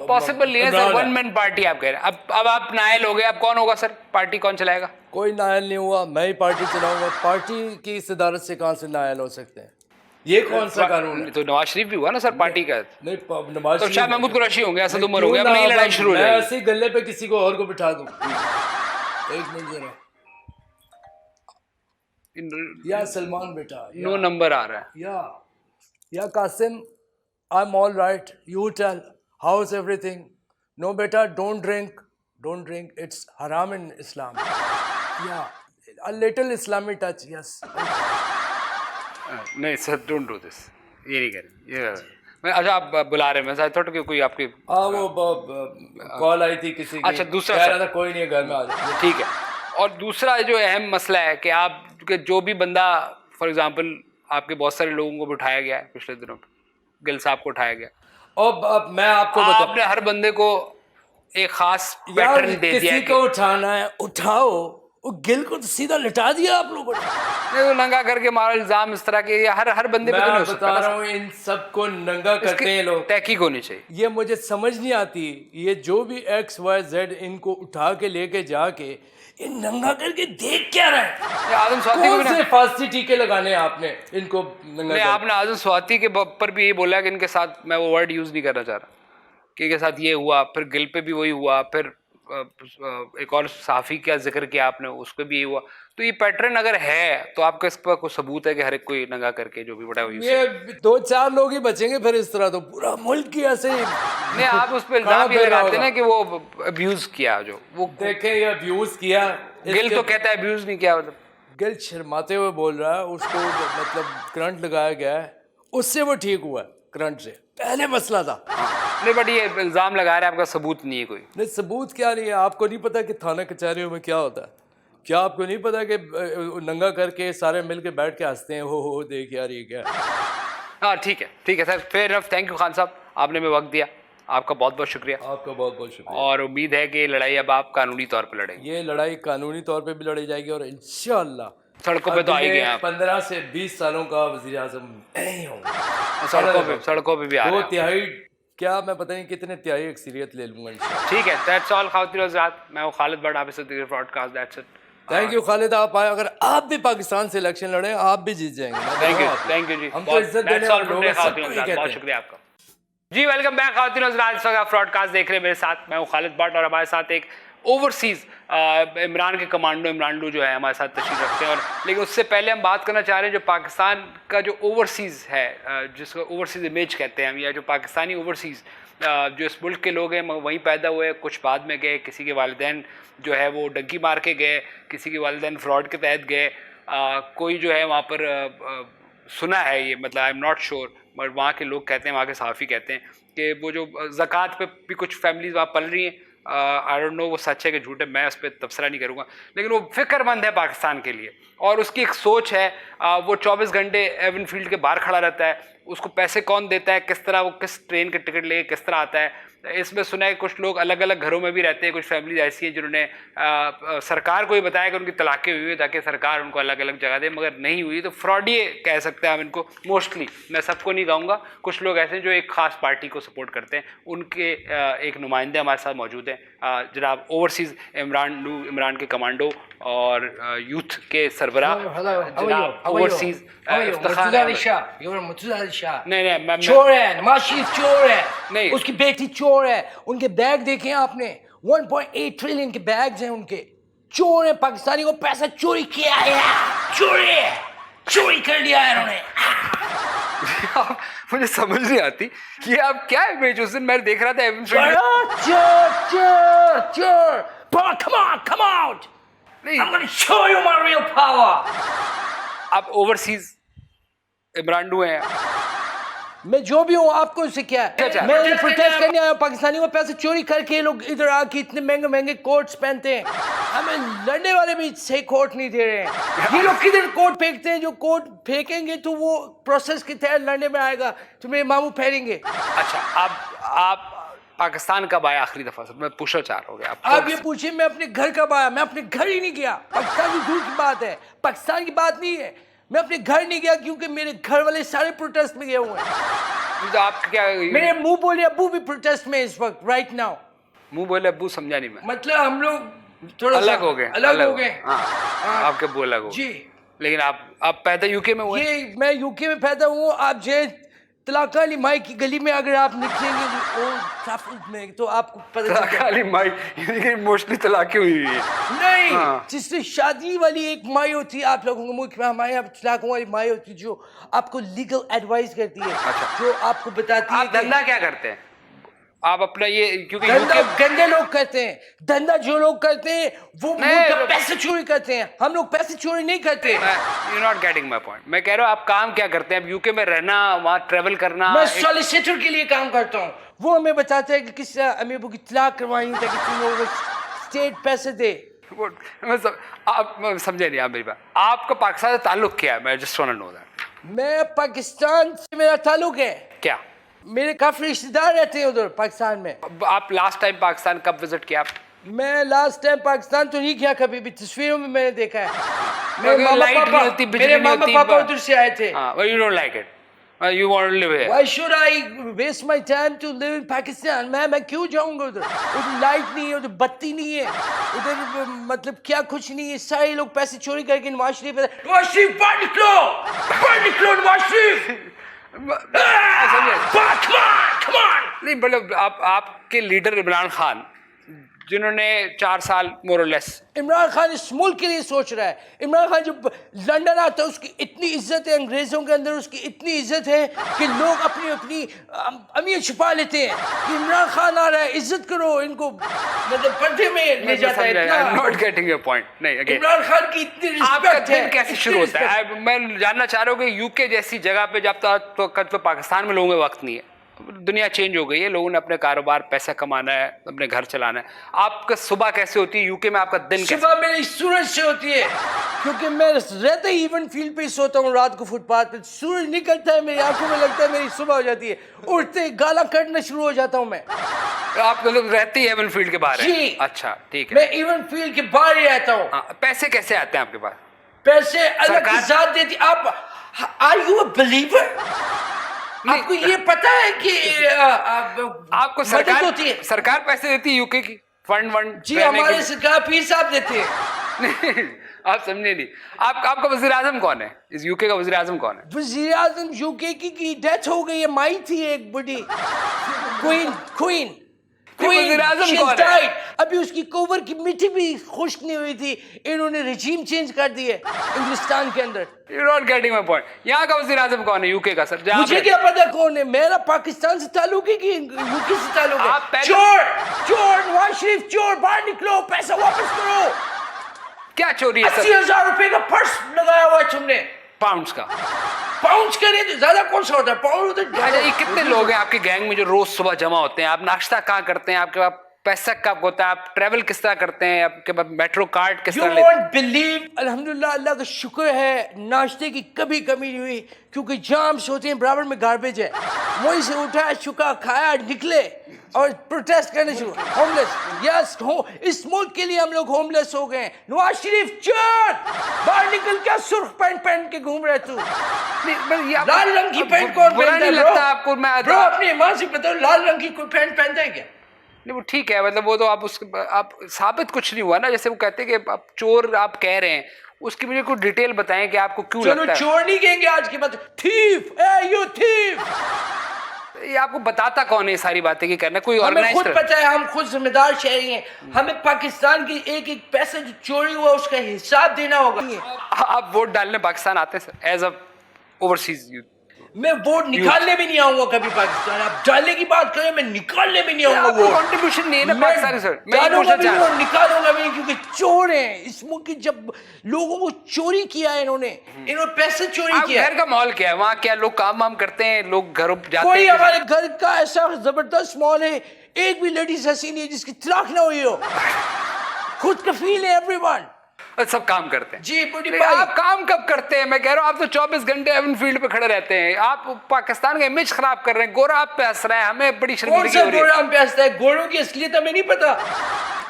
A: پاسبل نہیں ہے سر. 1 مین پارٹی آپ کہہ رہے ہیں. اب آپ نائل ہو گئے, اب کون ہوگا سر؟ پارٹی کون چلائے گا؟
B: کوئی نائل نہیں ہوا, میں ہی پارٹی چلاؤں گا. پارٹی کی صدارت سے کہاں سے نائل ہو سکتے ہیں؟ یہ کون سا قانون ہے؟
A: تو نواز شریف بھی ہوا نا سر پارٹی کا.
B: نہیں, نواز
A: تو
B: شریف
A: شاہ محمود قریشی ہوں گے, اسد عمر ہو گیا, اب نئی لڑائی شروع ہو
B: میں
A: جائے گی.
B: ایسے گلے پہ کسی کو اور کو بٹھا دوں. ایک منٹ ذرا, یا سلمان بیٹا,
A: نو نمبر آ رہا ہے.
B: یا Qasim, I am all right, you tell how is ایوری تھنگ. نو بیٹا, ڈونٹ ڈرنک, اٹس حرام ان اسلام. یا a little Islamic touch, yes.
A: نہیں سر, ڈونٹ ڈو دس, یہ نہیں کریں. اچھا آپ بلا رہے ہیں, میں تھوڑا کہ کوئی آپ کی
B: وہ کال آئی تھی کسی کی.
A: اچھا دوسرا
B: کہہ رہا تھا کوئی نہیں ہے گھر میں آ جائے.
A: ٹھیک ہے. اور دوسرا جو اہم مسئلہ ہے کہ آپ کہ جو بھی بندہ, فار ایگزامپل آپ کے بہت سارے لوگوں کو بھی اٹھایا گیا ہے پچھلے دنوں پہ, گل صاحب کو اٹھایا گیا,
B: اور میں آپ کو
A: آپ نے ہر بندے کو ایک خاص پیٹرن دے دیا ہے.
B: کسی کو اٹھانا ہے اٹھاؤ, وہ گل کو سیدھا لٹا دیا آپ لوگوں نے.
A: نہیں, ننگا کر کے مارا الزام اس طرح کے, یہ ہر بندے پہ تو نہیں ہو سکتا.
B: بتا رہا ہوں ان سب کو ننگا کرتے ہیں لوگ.
A: تحقیق ہونی چاہیے.
B: یہ مجھے سمجھ نہیں آتی, یہ جو بھی ایکس وائی زیڈ ان کو اٹھا کے لے کے جا کے یہ ننگا کر کے دیکھ کیا رہے ہیں.
A: اعظم سواتی
B: کون سے پھانسی ٹیکے لگانے ہیں آپ نے ان کو ننگا
A: نہیں, آپ نے اعظم سواتی کے پر بھی یہ بولا کہ ان کے ساتھ, میں وہ ورڈ یوز نہیں کرنا چاہ رہا, کہ ان کے ساتھ یہ ہوا, پھر گل پہ بھی وہی ہوا, پھر ایک اور صحافی کا ذکر کیا آپ نے, اس پہ بھی یہی ہوا. تو یہ پیٹرن اگر ہے تو آپ کا اس پر کوئی ثبوت ہے کہ ہر ایک کوئی ننگا کر کے جو بھی بڑا ہوئی,
B: یہ 2-4 لوگ ہی بچیں گے, پھر اس طرح تو پورا ملک کی ایسے ہی.
A: نہیں, آپ اس پہ الزام یہ لگاتے ہیں نا کہ وہ ابیوز کیا, جو وہ
B: دیکھیں یہ ابیوز کیا.
A: گل تو کہتا ہے ابیوز نہیں کیا, مطلب
B: گل شرماتے ہوئے بول رہا ہے, اس کو مطلب کرنٹ لگایا گیا ہے, اس سے وہ ٹھیک ہوا ہے, کرنٹ سے پہلے مسئلہ تھا.
A: نہیں, بٹ یہ الزام لگا رہا ہے, آپ کا ثبوت نہیں ہے کوئی.
B: نہیں, ثبوت کیا نہیں ہے, آپ کو نہیں پتا کہ تھانہ کچہریوں میں کیا ہوتا ہے؟ کیا آپ کو نہیں پتا کہ ننگا کر کے سارے مل کے بیٹھ کے ہنستے ہیں, ہو دیکھ یار یہ کیا.
A: ہاں ٹھیک ہے sir, fair enough. Thank you Khan صاحب, آپ نے ہمیں وقت دیا, آپ کا بہت بہت شکریہ.
B: آپ کا بہت بہت شکریہ.
A: اور امید ہے کہ یہ لڑائی اب آپ قانونی طور پہ لڑیں گے.
B: یہ لڑائی قانونی طور پہ بھی لڑی جائے گی, اور انشاءاللہ
A: سڑکوں پہ تو آئی گئے آپ,
B: 15 سے 20 سالوں کا وزیر اعظم نہیں ہوں,
A: سڑکوں پہ بھی آ رہے ہیں.
B: 2 تہائی کیا میں پتہ نہیں کتنے تہائی اکثریت لے لوں گا انشاءاللہ.
A: ٹھیک ہے, دیٹس آل خواتین و حضرات, میں ہوں خالد بٹ, آپ سے broadcast, that's it.
B: Thank you Khalid, آپ آئے, اگر آپ بھی پاکستان سے الیکشن لڑیں آپ بھی جیت جائیں گے.
A: تھینک یو جی,
B: ہم تو عزت دینے والے لوگ ہیں, سب کو یہ کہتے
A: بہت
B: ہیں.
A: شکریہ آپ کا جی. ویلکم بیک خواتین و حضرات, اس وقت آپ براڈ کاسٹ دیکھ رہے ہیں میرے ساتھ, میں ہوں خالد بٹ, اور ہمارے ساتھ ایک اوورسیز عمران کے کمانڈو عمران جو ہے ہمارے ساتھ تشریف رکھتے ہیں. اور لیکن اس سے پہلے ہم بات کرنا چاہ رہے ہیں جو پاکستان کا جو اوورسیز ہے, جس کو اوورسیز امیج کہتے ہیں ہم, یا جو پاکستانی اوورسیز جو اس ملک کے لوگ ہیں وہیں پیدا ہوئے, کچھ بعد میں گئے, کسی کے والدین جو ہے وہ ڈنکی مار کے گئے, کسی کے والدین فراڈ کے تحت گئے, کوئی جو ہے وہاں پر سنا ہے یہ, مطلب I am not sure, but وہاں کے لوگ کہتے ہیں, وہاں کے صحافی کہتے ہیں کہ وہ جو زکوٰۃ پہ بھی کچھ فیملیز وہاں پل رہی ہیں, آئی ڈونٹ نو وہ سچ ہے کہ جھوٹ ہے, میں اس پہ تبصرہ نہیں کروں گا, لیکن وہ فکر مند ہے پاکستان کے لیے, اور اس کی ایک سوچ ہے. وہ 24 گھنٹے ایون فیلڈ کے باہر کھڑا رہتا ہے, اس کو پیسے کون دیتا ہے, کس طرح وہ کس ٹرین کے ٹکٹ لے کے کس طرح آتا ہے. اس میں سنا ہے کچھ لوگ الگ الگ گھروں میں بھی رہتے ہیں, کچھ فیملیز ایسی ہیں جنہوں نے سرکار کو یہ بتایا کہ ان کی طلاقیں ہوئی ہوئی تاکہ سرکار ان کو الگ الگ جگہ دے, مگر نہیں ہوئی. تو فراڈی کہہ سکتے ہیں ہم ان کو موسٹلی, میں سب کو نہیں کہوں گا, کچھ لوگ ایسے ہیں جو ایک خاص پارٹی کو سپورٹ کرتے ہیں, ان کے ایک نمائندے ہمارے ساتھ موجود ہیں, جناب اوورسیز عمران کے کمانڈو اور یوتھ کے سربراہ جناب اوورسیز افتخار نہیں
B: چور ہے, نواز شریف چور ہے, نہیں اس کی بیٹی چور ہے, ان کے بیگ دیکھیں آپ نے, 1.8 ٹریلین کے بیگز ہیں ان کے, چور ہیں, پاکستانی کو پیسہ چوری کیا ہے, چوری کر لیا ہے انہوں نے.
A: مجھے سمجھ نہیں آتی کہ آپ کیا امیج, اس دن میں دیکھ رہا تھا آپ اوورسیز عمرانڈو ہیں,
B: میں جو بھی ہوں, آپ کو اس سے کیا ہے, میں پروٹیسٹ کرنے آیا ہوں. پاکستانی کو پیسے چوری کر کے لوگ ادھر آ کے اتنے مہنگے مہنگے کوٹس پہنتے ہیں, ہمیں لڑنے والے بھی صحیح کوٹ نہیں دے رہے ہیں. یہ لوگ کدھر کوٹ پھینکتے ہیں, جو کوٹ پھینکیں گے تو وہ پروسیس کے تحت لڑنے میں آئے گا تو میرے ماموں پھیریں گے.
A: اچھا آپ پاکستان کب آئے آخری دفعہ, میں پوچھنا چاہ رہا ہوں
B: آپ یہ پوچھیں میں اپنے گھر کب آیا, میں اپنے گھر ہی نہیں گیا. پاکستان کی دور کی بات ہے, پاکستان کی بات نہیں ہے. میں اپنے گھر نہیں گیا کیونکہ میرے گھر والے سارے پروٹیسٹ میں گئے ہوئے ہیں.
A: آپ کیا
B: میرے منہ بولے ابو بھی پروٹیسٹ میں اس وقت رائٹ ناؤ.
A: منہ بولے ابو سمجھا نہیں میں,
B: مطلب ہم لوگ تھوڑا
A: الگ ہو گئے. آپ کے ابو الگ ہو
B: جی,
A: لیکن آپ پیدا یو کے میں ہوئے.
B: یہ میں یو کے میں پیدا ہوں. آپ جو طلاق علی مائی کی گلی میں اگر آپ نکلیں گے تو آپ کو پتہ
A: طلاق علی مائی موسٹلی طلاقیں ہوئی ہے.
B: نہیں, جس سے شادی والی ایک مائی ہوتی ہے آپ لوگوں کے ملک میں, ہمارے یہاں طلاقوں والی مائی ہوتی ہے جو آپ کو لیگل ایڈوائز کرتی ہے, جو آپ کو بتاتی ہے.
A: آپ دھندا کیا کرتے ہیں آپ اپنا, یہ کیونکہ
B: گندے لوگ کرتے ہیں دھندا, جو لوگ کرتے ہیں وہ پیسے چوری کرتے ہیں, ہم لوگ پیسے چوری نہیں کرتے.
A: You not getting my point. میں کہہ رہا ہوں آپ کام کیا کرتے ہیں, یو کے میں رہنا, وہاں ٹریول کرنا.
B: میں سالیسیٹر کے لیے کام کرتا ہوں, وہ ہمیں بتاتا ہے کہ کس طرح امی ابو کی طلاق کروائیں تاکہ تم لوگوں کو اسٹیٹ پیسے دے.
A: آپ سمجھے نہیں آپ میری بات, آپ کا پاکستان سے تعلق کیا ہے, میں just want to know that.
B: میں پاکستان سے میرا تعلق ہے.
A: کیا
B: میرے کافی رشتے دار رہتے ہیں ادھر پاکستان میں.
A: آپ لاسٹ ٹائم پاکستان کب وزٹ کیا؟
B: میں لاسٹ ٹائم پاکستان تو نہیں کیا کبھی بھی, تصویروں میں میں نے دیکھا ہے. میرے ماما پاپا ادھر سے آئے تھے.
A: You don't like it. You want to live here.
B: Why should I waste my time to live in Pakistan? میں کیوں جاؤں گا ادھر, ادھر لائٹ نہیں ہے, ادھر بتی نہیں ہے, ادھر مطلب کیا کچھ نہیں ہے. سارے لوگ پیسے چوری کر کے نواز شریف باہر نکلو نواز شریف.
A: نہیں مطلب آپ کے لیڈر عمران خان جنہوں نے 4 سال مور اور لیس,
B: عمران خان اس ملک کے لیے سوچ رہا ہے. عمران خان جب لندن آتا ہے اس کی اتنی عزت ہے, انگریزوں کے اندر اس کی اتنی عزت ہے کہ لوگ اپنی امیت چھپا لیتے ہیں کہ عمران خان آ رہا ہے, عزت کرو ان کو, مطلب پردے میں لے جاتا ہے.
A: Not getting your point. نہیں
B: عمران خان کی اتنی رسپیکٹ ہے.
A: کیسے شروع ہوتا ہے, میں جاننا چاہ رہا ہوں کہ یو کے جیسی جگہ پہ جب تک پاکستان میں لوگوں میں وقت نہیں ہے, دنیا چینج ہو گئی ہے, لوگوں نے اپنے کاروبار, پیسہ کمانا ہے, اپنے گھر چلانا ہے. آپ کا صبح کیسے ہوتی ہے یو کے میں, آپ کا دن کیسے؟
B: صبح میری سورج سے ہوتی ہے کیونکہ میں رہتا ہی ایون فیلڈ پہ سوتا ہوں رات کو فٹ پاتھ پہ. سورج نکلتا ہے میری آنکھوں میں, لگتا ہے میری صبح ہو جاتی ہے, اٹھتے گالا کٹنا شروع ہو جاتا ہوں میں.
A: آپ مطلب رہتے ہی ایون فیلڈ کے باہر؟
B: جی
A: اچھا ٹھیک ہے,
B: میں ایون فیلڈ کے باہر ہی رہتا ہوں.
A: پیسے کیسے آتے ہیں آپ کے پاس؟
B: پیسے اللہ کی ذات دیتی. آپ آر یو اے بلیور؟ آپ کو یہ پتا ہے کہ
A: آپ کو سرکار پیسے دیتی ہے یو کے کی فنڈ؟
B: جی ہمارے سرکار پیر صاحب دیتے ہیں.
A: آپ سمجھے نہیں. آپ کا وزیر اعظم کون ہے؟ اس یو کے کا وزیر اعظم کون ہے؟
B: وزیر اعظم یو کے کی ڈیتھ ہو گئی ہے. مائی تھی ایک بڑی کوئین.
A: وزیر اعظم کون ہے؟
B: ابھی اس کی کوور کی مٹی بھی خشک نہیں ہوئی تھی, انہوں نے رجیم چینج کر دی ہے ہندوستان کے اندر.
A: You're not getting my point. یہاں کا وزیر اعظم کون ہے یو کے کا سر؟
B: مجھے کیا پتا کون ہے, میرا پاکستان سے تعلق ہے کہ یو کے سے تعلق ہے. چور نواز شریف چور, باہر نکلو, پیسہ واپس کرو.
A: کیا چوری ہے سر؟
B: 80,000 روپے کا پرس لگایا ہوا ہے تم نے.
A: پاؤنڈز کا.
B: پاؤنڈز کرے تو زیادہ کون سا ہوتا ہے پاؤنڈ.
A: یہ کتنے لوگ ہیں آپ کے گینگ میں جو روز صبح جمع ہوتے ہیں؟ آپ ناشتہ کہاں کرتے ہیں؟ آپ کے پاس پیسہ کب ہوتا ہے؟ آپ ٹریول کس طرح کرتے ہیں؟ آپ کے پاس میٹرو کارڈ کس طرح لیتے ہیں؟
B: بلیو الحمدللہ اللہ کا شکر ہے ناشتے کی کبھی کمی نہیں ہوئی, کیونکہ جامس ہوتے ہیں برابر میں گاربیج ہے. وہیں سے اٹھایا چکا کھایا نکلے اور پروٹیسٹ کرنے شروع. ہوم لیس, یس اس ملک کے لیے ہم لوگ ہوم لیس ہو گئے ہیں. نواز شریف چور, باہر نکل کے سرخ پینٹ پہن کے گھوم رہے تو. لال رنگ کی پینٹ کون پہنتا ہے
A: لگتا آپ کو؟ میں
B: اپنی ماں سے بتاؤ لال رنگ کی کوئی پینٹ پہنتا ہے کیا؟
A: نہیں وہ ٹھیک ہے, مطلب وہ تو آپ ثابت کچھ نہیں ہوا نا. جیسے وہ کہتے ہیں کہ آپ چور آپ کہہ رہے ہیں, اس کی مجھے کوئی ڈیٹیل بتائیں کہ آپ کو کیوں لگتا ہے.
B: چلو چور نہیں کہیں گے آج کے بعد, تھیف, اے یو تھیف.
A: یہ آپ کو بتاتا کون ہے یہ ساری باتیں کہ کرنا؟ کوئی
B: ہمیں
A: آرگنائزر؟
B: خود پتہ ہے, ہم خود ذمہ دار شہری ہیں. ہمیں پاکستان کی ایک ایک پیسہ جو چوری ہوا اس کا حساب دینا ہوگا.
A: آپ ووٹ ڈالنے پاکستان آتے ہیں سر ایز اے اوورسیز یوتھ؟
B: میں ووٹ نکالنے بھی نہیں آؤں گا کبھی پاکستان. آپ ڈالنے کی بات کریں, میں نکالنے بھی نہیں آؤں گا. وہ
A: کنٹریبیوشن نہیں ہے نا پاکستان سر. میں
B: نکالوں گا بھی, کیونکہ چور ہیں اس ملک کی. جب لوگوں کو چوری کیا ہے انہوں نے پیسے چوری کیا.
A: گھر کا ماحول کیا ہے وہاں؟ کیا لوگ کام وام کرتے ہیں؟ لوگ گھروں جاتے ہیں؟
B: کوئی ہمارے گھر کا ایسا زبردست ماحول ہے, ایک بھی لیڈیز ایسی نہیں ہے جس کی طلاق نہ ہوئی ہو. خود کفیل ہے ایوری ون.
A: سب کام کرتے ہیں.
B: جی
A: آپ کام کب کرتے ہیں؟ میں کہہ رہا ہوں آپ تو 24 گھنٹے ایون فیلڈ پہ کھڑے رہتے ہیں. آپ پاکستان کا امیج خراب کر رہے ہیں. گورا آپ پہ ہنس رہا ہے, ہمیں بڑی شرمندگی ہو رہی ہے.
B: گورا ہم پہ ہنستا ہے؟ گوروں کی اصلیت ہمیں نہیں پتا.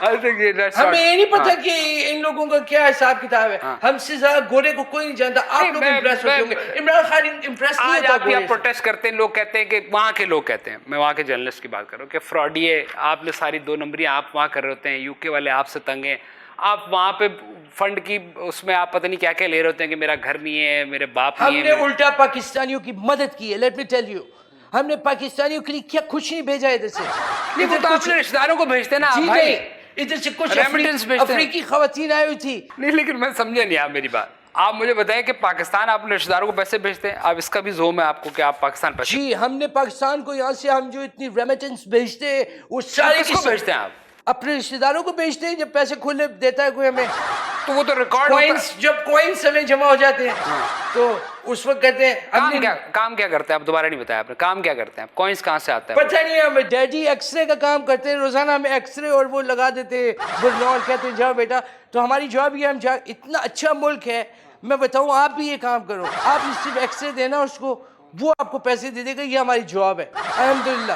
B: ہمیں یہ نہیں پتا کہ ان لوگوں کا کیا حساب کتاب ہے. ہم سے زیادہ گورے کو کوئی نہیں جانتا. آپ لوگ امپریس ہوتے ہوں گے. عمران خان امپریس نہیں ہوتا.
A: آپ یہاں پروٹیسٹ کرتے ہیں, لوگ کہتے ہیں کہ وہاں کے لوگ کہتے ہیں, میں وہاں کے جرنلسٹ کی بات کر رہا ہوں, کہ فراڈی ہے. آپ نے ساری 2 نمبریاں آپ وہاں کر رہے ہوتے ہیں, یو کے والے آپ سے تنگ ہیں. آپ وہاں پہ فنڈ کی اس میں آپ پتہ نہیں کیا کیا لے رہے ہوتے ہیں کہ میرا گھر نہیں ہے, میرے باپ نہیں ہے.
B: ہم نے الٹا پاکستانیوں کی مدد کی ہے. لیٹ می ٹیل یو, ہم نے پاکستانیوں کے لیے کیا کچھ نہیں بھیجا ادھر سے.
A: وہ تو اپنے رشتہ داروں کو بھیجتے ہیں نا بھائی.
B: ادھر سے کچھ افریقی خواتین آئی ہوئی تھی.
A: نہیں لیکن میں سمجھا نہیں آپ میری بات. آپ مجھے بتائیں کہ پاکستان آپ اپنے رشتہ داروں کو پیسے بھیجتے ہیں. آپ اس کا بھی زوم ہے آپ کو کہ آپ پاکستان پیسے؟
B: جی ہم نے پاکستان کو یہاں سے ہم جو اتنی ریمیٹنس بھیجتے ہیں وہ سارے
A: کس کو بھیجتے ہیں آپ؟
B: اپنے رشتہ داروں کو بھیجتے ہیں. جب پیسے کھلے دیتا ہے کوئی ہمیں
A: تو وہ تو ریکارڈ ہوتا ہے.
B: جب کوئنس ہمیں جمع ہو جاتے ہیں تو اس وقت کہتے ہیں.
A: کام کیا کرتے ہیں آپ؟ دوبارہ نہیں بتایا آپ نے. کام کیا کرتے ہیں آپ؟ کوئنس کہاں سے آتا ہے؟
B: پتہ نہیں ہے. ہمیں ڈیڈی ایکس رے کا کام کرتے ہیں روزانہ. ہمیں ایکس رے اور وہ لگا دیتے ہیں برنول, کہتے ہیں جاؤ بیٹا. تو ہماری جاب یہ ہے, ہم اتنا اچھا ملک ہے, میں بتاؤں آپ بھی یہ کام کرو. آپ صرف ایکس رے دینا اس کو, وہ آپ کو پیسے دے دے گا. یہ ہماری جاب ہے الحمدللہ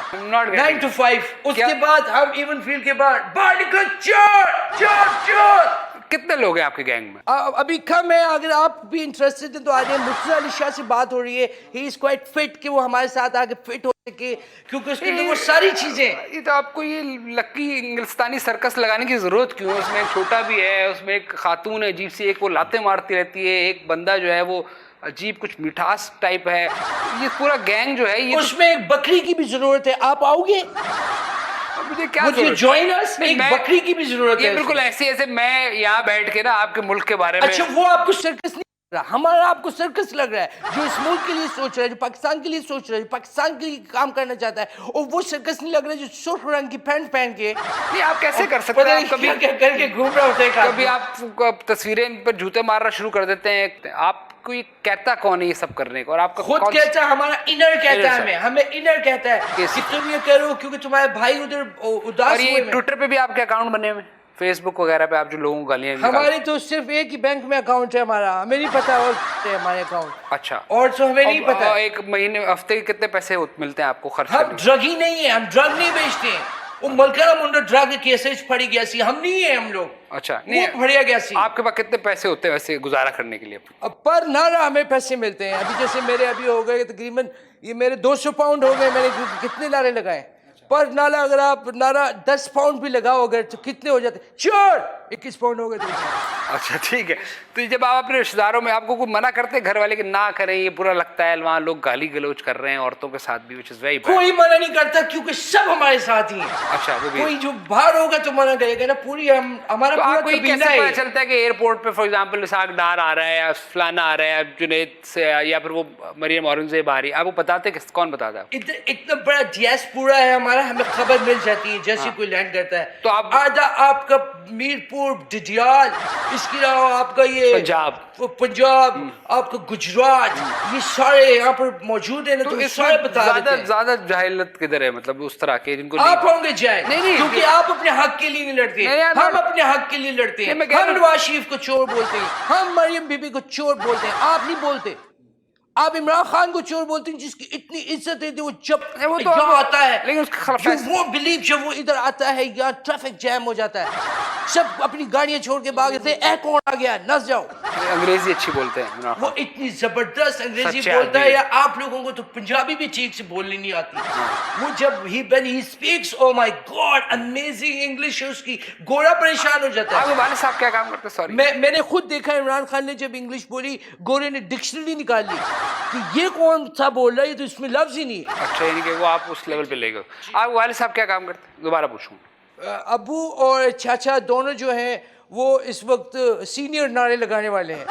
B: 9 to 5. اس کے بعد ہم ایون فیلڈ کے باہر نکل چور چور چور.
A: کتنے لوگ ہیں آپ کے گینگ میں؟
B: ابھی کم ہے. اگر آپ بھی انٹرسٹڈ ہیں تو آ جائیں. مرتضیٰ علی شاہ سے بات ہو رہی ہے. ہی از کوائٹ فٹ کہ وہ ہمارے ساتھ آگے فٹ ہو سکے, کیونکہ اس کے اندر وہ ساری چیزیں.
A: یہ تو آپ کو یہ لکی انگلستانی سرکس لگانے کی ضرورت کیوں ہے؟ اس میں ایک چھوٹا بھی ہے, اس میں ایک خاتون ہے عجیب سی, ایک وہ لاتیں مارتی رہتی ہے, ایک بندہ جو ہے وہ عجیب کچھ مٹھاس ٹائپ ہے. یہ پورا گینگ جو ہے یہ
B: اس میں ایک بکری کی بھی ضرورت ہے. آپ آؤ گے؟
A: مجھے کیا
B: بکری کی بھی ضرورت ہے.
A: یہ بالکل ایسے میں یہاں بیٹھ کے نا آپ کے ملک کے بارے میں.
B: اچھا وہ آپ کو سرکس نہیں لگ رہا, ہمارا آپ کو سرکس لگ رہا ہے. جو اس ملک کے لیے سوچ رہا ہے, جو پاکستان کے لیے سوچ رہا ہے, جو پاکستان کے لیے کام کرنا چاہتا ہے, اور وہ سرکس نہیں لگ رہا ہے جو سرخ رنگ کی پینٹ پہن کے.
A: نہیں آپ کیسے کر سکتے ہیں؟
B: کبھی کر کے گھوم رہا ہوتا ہے.
A: کبھی آپ تصویریں ان پر جوتے مارنا شروع کر دیتے ہیں. آپ کو یہ کہتا کون ہے یہ سب کرنے کو؟ اور آپ کا
B: خود کہتا ہے, ہمارا انر کہتا ہے. ہمیں انر کہتا ہے کہ تم یہ کرو کیونکہ تمہارے بھائی ادھر اداس
A: ہوئے. اور یہ ٹویٹر پہ بھی آپ کے اکاؤنٹ بنے ہوئے, فیس بک وغیرہ پہ آپ جو لوگوں کو گالیاں؟
B: ہماری تو صرف ایک ہی بینک میں اکاؤنٹ ہے ہمارا, ہمیں نہیں پتا اور ہمارے اکاؤنٹ.
A: اچھا,
B: اور تو ہمیں نہیں پتا.
A: ایک مہینے ہفتے کے کتنے پیسے ملتے ہیں آپ کو خرچ؟
B: ہم ڈرگ ہی نہیں ہے, ہم ڈرگ نہیں بیچتے ہیں.
C: وہ ملکانہ منڈا ڈرا کے کیسز پڑی گیا سی ہم نہیں ہیں ہم لوگ
A: اچھا
C: وہ
A: نہیں
C: پڑیا گیا سی
A: آپ کے پاس کتنے پیسے ہوتے ہیں ویسے گزارا کرنے کے لیے؟
B: اب پر نعرہ ہمیں پیسے ملتے ہیں. ابھی جیسے میرے ابھی ہو گئے تقریباً یہ میرے 200 پاؤنڈ ہو گئے. میں نے کتنے نعرے لگائے پر نعرہ. اگر آپ نعرہ 10 پاؤنڈ بھی لگاؤ گے تو کتنے ہو جاتے؟ چور 21 پاؤنڈ ہو گئے.
A: اچھا ٹھیک ہے. تو جب آپ اپنے رشتے داروں میں آپ کو کوئی منع کرتے ہیں گھر والے کہ نہ کریں یہ برا لگتا ہے وہاں لوگ گالی گلوچ کر رہے ہیں عورتوں کے ساتھ بھی which is very bad.
C: کوئی منع نہیں کرتا کیونکہ سب ہمارے ساتھ ہی ہیں.
A: اچھا وہ بھی
C: کوئی جو باہر ہوگا تو منع کرے گا نا. پوری ہمارا
A: تو
C: پورا
A: آپ کو یہ
C: قبیلہ
A: کیسے
C: ہے.
A: پتا چلتا ہے کہ ایئرپورٹ پہ فار ایگزامپل اسحاق ڈار آ رہا ہے یا فلانا آ رہا ہے یا جنید سے یا پھر وہ مریم اورنگزیب آ رہی ہے؟ آپ کو بتاتے ہیں کون بتاتا ہے؟
C: اتنا بڑا ڈیاس پورا ہے ہمارا. ہمیں خبر مل جاتی ہے جیسے کوئی لینڈ کرتا ہے.
A: تو آپ
C: آدھا آپ کا میرپور ڈڈیال اس کے علاوہ آپ کا یہ پنجاب آپ کا گجرات یہ سارے یہاں پر موجود ہیں نا. تو سارے بتا دیتے ہیں.
A: زیادہ جاہلت کدھر ہے مطلب اس طرح کے جن کو
C: آپ ہوں گے جائے کیونکہ آپ اپنے حق کے لیے نہیں لڑتے. ہم اپنے حق کے لیے لڑتے ہیں. ہم نواز شریف کو چور بولتے ہیں. ہم مریم بی بی کو چور بولتے ہیں. آپ نہیں بولتے. آپ عمران خان کو چور بولتے ہیں جس کی اتنی عزت ہے وہ جب یہاں آتا ہے لیکن وہ بلیو جب وہ ادھر آتا ہے یا ٹریفک جیم ہو جاتا ہے سب اپنی گاڑیاں چھوڑ کے بھاگتے ہیں. اے کون آ گیا نس جاؤ.
A: انگریزی اچھی بولتے ہیں
C: وہ اتنی زبردست انگریزی بولتا ہے. یا آپ لوگوں کو تو پنجابی بھی ٹھیک سے بولنی نہیں آتی. وہ جب when he speaks oh my god amazing English ہے اس کی گورا پریشان ہو جاتا ہے.
A: آپ کے والد صاحب کیا کام کرتے ہیں؟ سوری
C: میں نے خود دیکھا عمران خان نے جب انگلش بولی گورے نے ڈکشنری نکال لی کہ یہ کون سا بول رہا ہے تو اس میں لفظ ہی نہیں.
A: اچھا یعنی کہ وہ آپ اس لیول پہ لے گئے. آپ کے والد صاحب کیا کام کرتے ہیں؟ دوبارہ پوچھوں.
C: ابو اور چاچا دونوں جو ہیں وہ اس وقت سینئر نعرے لگانے والے ہیں.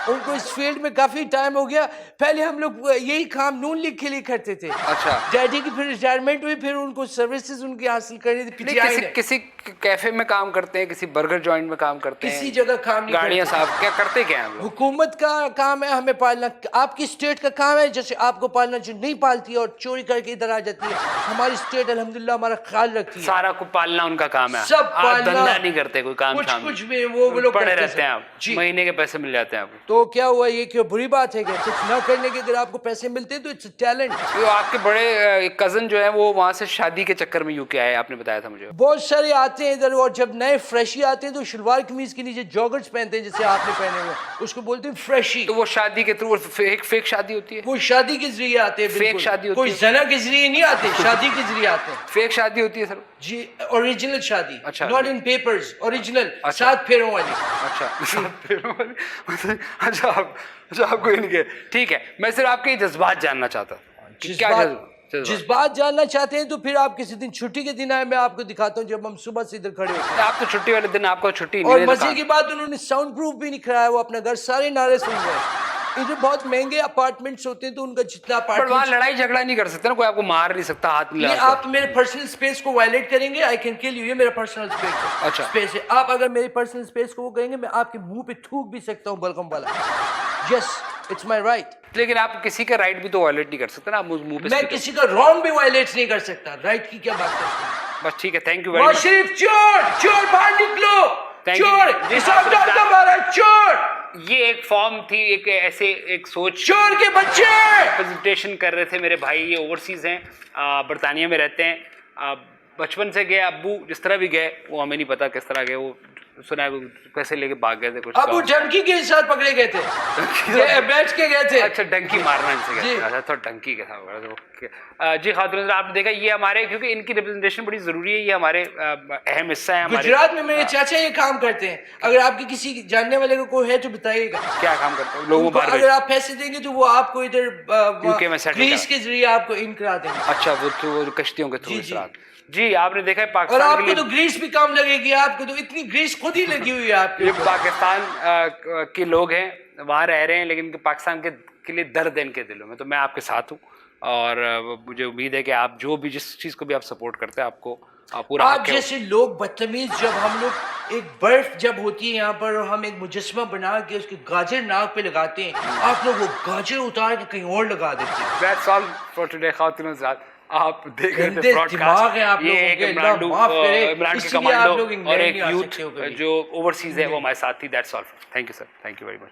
C: ان کو اس فیلڈ میں کافی ٹائم ہو گیا. پہلے ہم لوگ یہی کام نون لیگ کے لیے کرتے تھے.
A: اچھا
C: ڈیڈی کی پھر ریٹائرمنٹ ہوئی پھر ان کو سروسز ان کی حاصل کرنی تھی. پی ٹی آئی نے
A: کسی کیفے میں کام کرتے ہیں کسی برگر جوائنٹ میں کام کرتے ہیں
C: کسی جگہ کام نہیں
A: گاڑیاں صاحب کیا کرتے کیا ہیں؟
C: حکومت کا کام ہے ہمیں پالنا. آپ کی اسٹیٹ کا کام ہے جیسے آپ کو پالنا جو نہیں پالتی ہے اور چوری کر کے ادھر آ جاتی ہے. ہماری اسٹیٹ الحمدللہ ہمارا خیال رکھتی ہے.
A: سارا کو پالنا ان کا کام ہے.
C: سب پالنا.
A: دھندا نہیں کرتے کوئی کام شام
C: کچھ بھی وہ لوگ
A: پڑے رہتے ہیں. آپ مہینے کے پیسے مل جاتے ہیں آپ کو.
C: تو کیا ہوا یہ کہ بری بات ہے کہ کچھ نہ کرنے کے اگر آپ کو پیسے ملتے ہیں تو اٹس ٹیلنٹ.
A: تو آپ کے بڑے کزن جو ہیں وہ وہاں سے شادی کے چکر میں یو کے آئے آپ نے بتایا تھا مجھے.
C: بہت سارے آتے ہیں ادھر اور جب نئے فریشی آتے ہیں تو شلوار قمیض کے نیچے جاگرز پہنتے ہیں جیسے آپ نے پہنے ہوئے اس کو بولتے ہیں فریشی.
A: تو وہ شادی کے تھرو فیک شادی ہوتی ہے.
C: وہ شادی کے ذریعے آتے ہیں.
A: فیک شادی ہوتی ہے.
C: کوئی زنا کے ذریعے نہیں آتے شادی کے ذریعے آتے ہیں.
A: فیک شادی ہوتی ہے سر.
C: جی اوریجنل شادی.
A: اچھا
C: ناٹ ان پیپرز اوریجنل 7 پھیروں والی.
A: اچھا 7 پھیروں والی. اچھا آپ کو ان کے ٹھیک ہے. میں صرف آپ کے جذبات جاننا چاہتا ہوں.
C: جذبات جاننا چاہتے ہیں تو پھر آپ کسی دن چھٹی کے دن آئے میں آپ کو دکھاتا ہوں جب ہم صبح سے ادھر کھڑے ہوتے ہیں.
A: آپ تو چھٹی والے دن آپ کو چھٹی
C: اور مزے کی بات انہوں نے ساؤنڈ پروف بھی نہیں کرایا. وہ اپنا گھر سارے نعرے سن رہے ہیں. ادھر بہت مہنگے اپارٹمنٹس ہوتے ہیں تو ان کا جتنا اپارٹمنٹ
A: وہاں لڑائی جھگڑا نہیں کر سکتے نا کوئی آپ کو مار نہیں سکتا ہاتھ میں.
C: آپ میرے پرسنل اسپیس کو وائلیٹ کریں گے آئی کین کل یو. یہ میرا پرسنل اسپیس ہے. آپ اگر میری پرسنل اسپیس کو وہ کہیں گے میں آپ کے منہ پہ تھوک بھی سکتا ہوں بلغم والا. Yes it's my right.
A: لیکن آپ کسی کا رائٹ بھی تو وائلیٹ نہیں کر سکتے نا. آپ منہ پہ
C: میں کسی کا رانگ بھی وائلیٹ نہیں کر سکتا. رائٹ کی کیا بات کرتے ہیں.
A: بس ٹھیک ہے. Thank you very much.
C: شریف چور باہر نکلو. چور چور.
A: یہ ایک فارم تھی ایک ایسے ایک سوچ.
C: چور کے بچے
A: پریزنٹیشن کر رہے تھے میرے بھائی. یہ اوورسیز ہیں برطانیہ میں رہتے ہیں. بچپن سے گئے. ابو جس طرح بھی گئے وہ ہمیں نہیں پتا کس طرح گئے. وہ سنا ہے پیسے لے کے بھاگ گئے تھے. کچھ
C: ابو ڈنکی کے ساتھ پکڑے گئے تھے. بیٹھ کے گئے تھے.
A: اچھا ڈنکی مارنا ان سے گئے. اچھا تو ڈنکی کے ساتھ. جی خاتون آپ نے دیکھا یہ ہمارے کیونکہ ان کی ریپرزنٹیشن بڑی ضروری ہے. یہ ہمارے اہم حصہ ہے.
C: گجرات میں میرے چاچا یہ کام کرتے ہیں. اگر آپ کی کسی جاننے والے کو کوئی ہے تو بتائیے گا.
A: کیا کام کرتے ہیں لوگوں کو؟
C: اگر آپ پیسے دیں گے تو وہ آپ کو ادھر گریس کے ذریعے آپ کو ان کرا دیں گے.
A: اچھا وہ کشتیوں کے تھرو. جی آپ نے دیکھا ہے پاکستان.
C: اور آپ کو تو گریس بھی کام لگے گی. آپ کو تو اتنی گریس خود ہی لگی ہوئی ہے. آپ
A: یہ پاکستان کے لوگ ہیں وہاں رہ رہے ہیں لیکن پاکستان کے لیے درد ہے ان کے دلوں میں. تو میں آپ کے ساتھ ہوں اور مجھے امید ہے کہ آپ جو بھی جس چیز کو بھی آپ سپورٹ کرتے ہیں آپ کو پورا.
C: آپ جیسے لوگ بدتمیز جب ہم لوگ ایک برف جب ہوتی ہے یہاں پر اور ہم ایک مجسمہ بنا کے اس کے گاجر ناک پہ لگاتے ہیں آپ لوگ وہ گاجر اتار کے کہیں اور لگا دیتے ہیں.
A: That's all for today خواتین و حضرات. آپ دیکھ رہے تھے
C: دماغ ہے آپ
A: یہ ایک عمران کے کمانڈو اور ایک یوتھ جو اوورسیز ہے وہ ہمارے ساتھ تھی. That's all. Thank you sir. Thank you very much.